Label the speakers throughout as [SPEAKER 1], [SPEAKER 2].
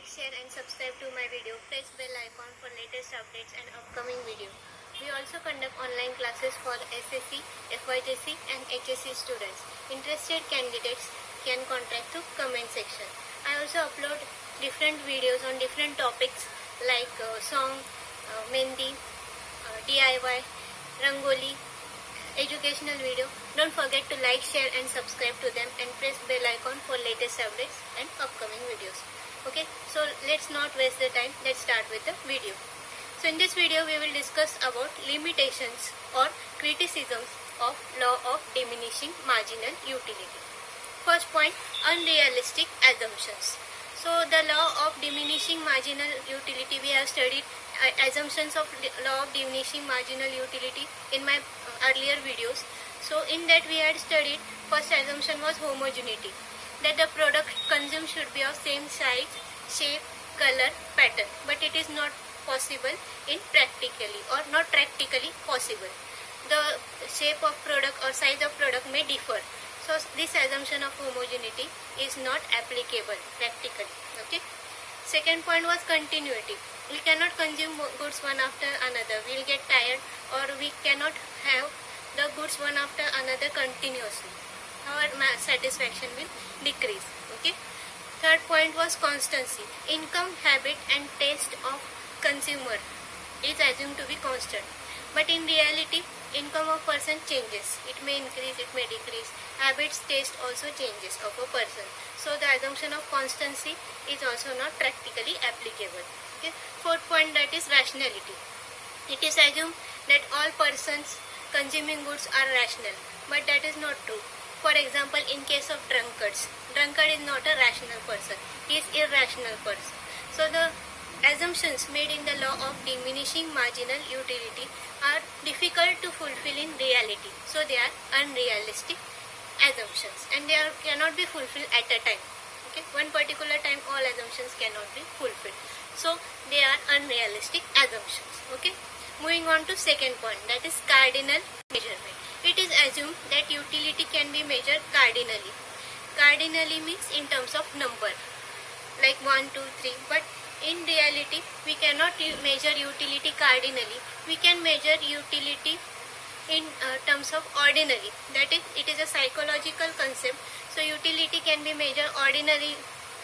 [SPEAKER 1] like, share and subscribe to my video. Press bell icon for latest updates and upcoming video. We also conduct online classes for SSC, FYJC and HSC students. Interested candidates can contact to comment section. I also upload different videos on different topics like song, mehndi, DIY, rangoli, educational video. Don't forget to like, share and subscribe to them and press bell icon for latest updates and upcoming videos. Okay, so let's not waste the time. Let's start with the video. So in this video we will discuss about limitations or criticisms of law of diminishing marginal utility. First point, unrealistic assumptions. So the law of diminishing marginal utility, we have studied assumptions of law of diminishing marginal utility in my earlier videos. So in that we had studied, first assumption was homogeneity, that the product consumed should be of same size, shape, color, pattern, but it is not possible in practically or not practically possible. The shape of product or size of product may differ. So this assumption of homogeneity is not applicable practically. Okay. Second point was continuity. We cannot consume goods one after another. We will get tired, or we cannot have the goods one after another continuously. Our satisfaction will decrease. Okay. Third point was constancy. Income, habit and taste of consumer is assumed to be constant. But in reality, income of person changes. It may increase, it may decrease. Habits, taste also changes of a person. So the assumption of constancy is also not practically applicable. Okay. Fourth point, that is rationality. It is assumed that all persons consuming goods are rational, but that is not true. For example, in case of drunkards, drunkard is not a rational person. He is irrational person. So the assumptions made in the law of diminishing marginal utility are difficult to fulfill in reality. So they are unrealistic assumptions and they cannot be fulfilled at a time. Okay, one particular time all assumptions cannot be fulfilled. So they are unrealistic assumptions. Okay, moving on to second point, that is cardinal measurement. It is assumed that utility can be measured cardinally. Cardinally means in terms of number, like 1, 2, 3, but in reality we cannot measure utility cardinally. We can measure utility in terms of ordinally. That is, it is a psychological concept. So utility can be measured ordinally.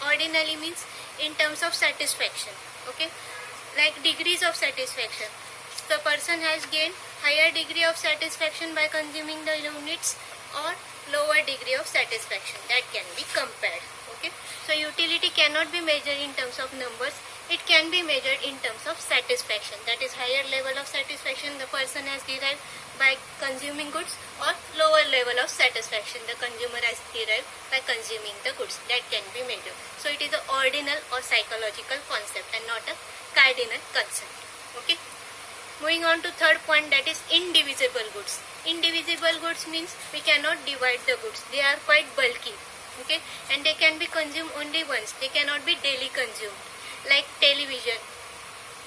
[SPEAKER 1] Ordinally means in terms of satisfaction. Okay, like degrees of satisfaction. The person has gained higher degree of satisfaction by consuming the units or lower degree of satisfaction. That can be compared. Okay, so utility cannot be measured in terms of numbers. It can be measured in terms of satisfaction. That is, higher level of satisfaction the person has derived by consuming goods, or lower level of satisfaction the consumer has derived by consuming the goods. That can be measured. So it is an ordinal or psychological concept and not a cardinal concept. Okay. Moving on to third point, that is indivisible goods. Indivisible goods means we cannot divide the goods. They are quite bulky. Okay, and they can be consumed only once. They cannot be daily consumed. Like television,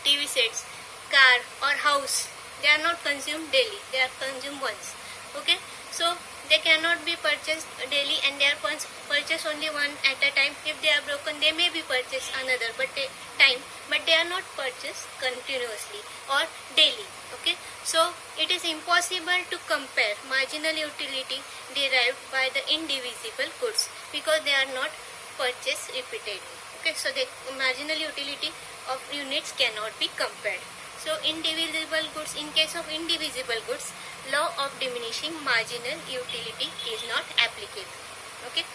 [SPEAKER 1] TV sets, car or house. They are not consumed daily. They are consumed once. Okay, so they cannot be purchased daily and they are purchased only one at a time. If they are broken, they may be purchased another but they are not purchased continuously or daily. Okay, so it is impossible to compare marginal utility derived by the indivisible goods because they are not purchased repeatedly. Okay, so the marginal utility of units cannot be compared. So indivisible goods, in case of indivisible goods, law of diminishing marginal utility is not applicable. Okay,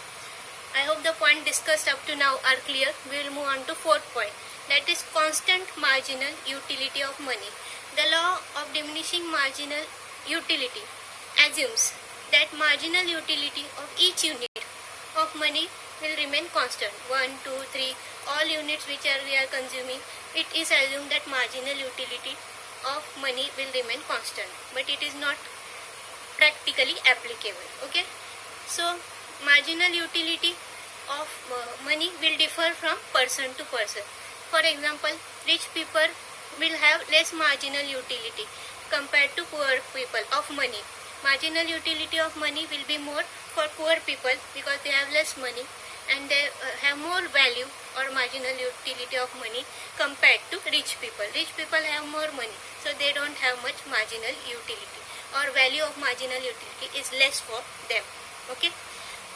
[SPEAKER 1] I hope the point discussed up to now are clear. We will move on to fourth point, that is constant marginal utility of money. The law of diminishing marginal utility assumes that marginal utility of each unit of money will remain constant. 1, 2, 3, all units which we are consuming, it is assumed that marginal utility of money will remain constant, but it is not practically applicable. Okay, so marginal utility of money will differ from person to person. For example, rich people will have less marginal utility compared to poor people of money. Marginal utility of money will be more for poor people because they have less money, and they have more value or marginal utility of money compared to rich people. Rich people have more money, so they don't have much marginal utility, or value of marginal utility is less for them. Okay,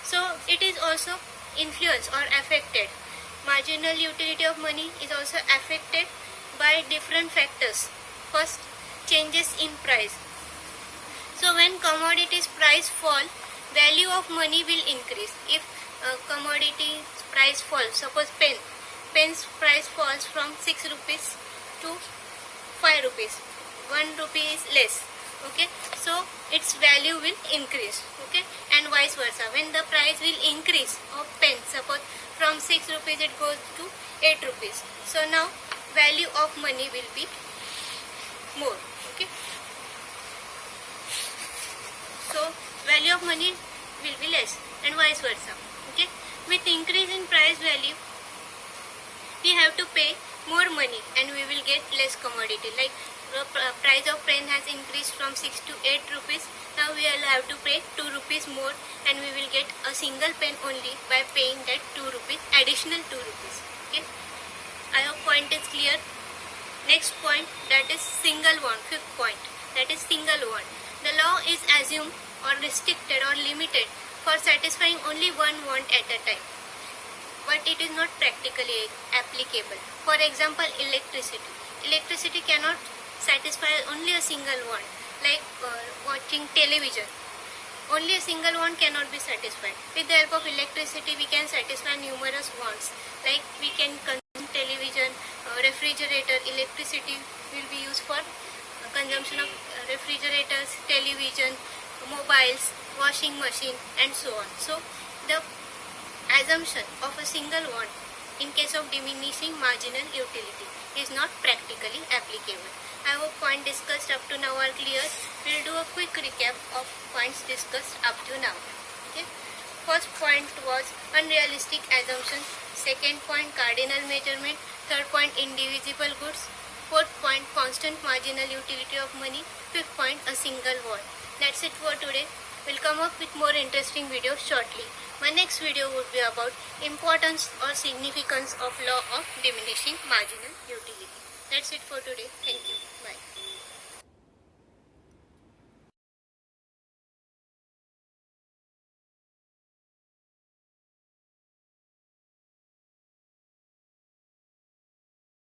[SPEAKER 1] so it is also influenced or affected. Marginal utility of money is also affected by different factors. First, changes in price. So when commodities price fall, value of money will increase. If commodity price falls, suppose pen's price falls from 6 rupees to 5 rupees, 1 rupee is less. Okay, so its value will increase. Okay, and vice versa. When the price will increase of pen, suppose from 6 rupees it goes to 8 rupees. So now value of money will be more. Okay, so value of money will be less and vice versa. Okay, with increase in price value, we have to pay more money and we will get less commodity. Like the price of pen has increased from 6 to 8 rupees. Now we will have to pay 2 rupees more and we will get a single pen only by paying that 2 rupees, additional 2 rupees. Okay, I hope point is clear. Next point, that is single want. Fifth point, that is single want. The law is assumed or restricted or limited for satisfying only one want at a time, but it is not practically applicable. For example, electricity. Electricity cannot satisfy only a single want, like watching television. Only a single want cannot be satisfied. With the help of electricity, we can satisfy numerous wants, like we can consume television, refrigerator. Electricity will be used for consumption of refrigerators, television, mobiles, washing machine, and so on. So the assumption of a single want in case of diminishing marginal utility is not practically applicable. I hope points discussed up to now are clear. We will do a quick recap of points discussed up to now. Okay. First point was unrealistic assumption. Second point, cardinal measurement. Third point, indivisible goods. Fourth point, constant marginal utility of money. Fifth point, a single want. That's it for today. We'll come up with more interesting videos shortly. My next video would be about importance or significance of law of diminishing marginal utility. That's it for today. Thank you.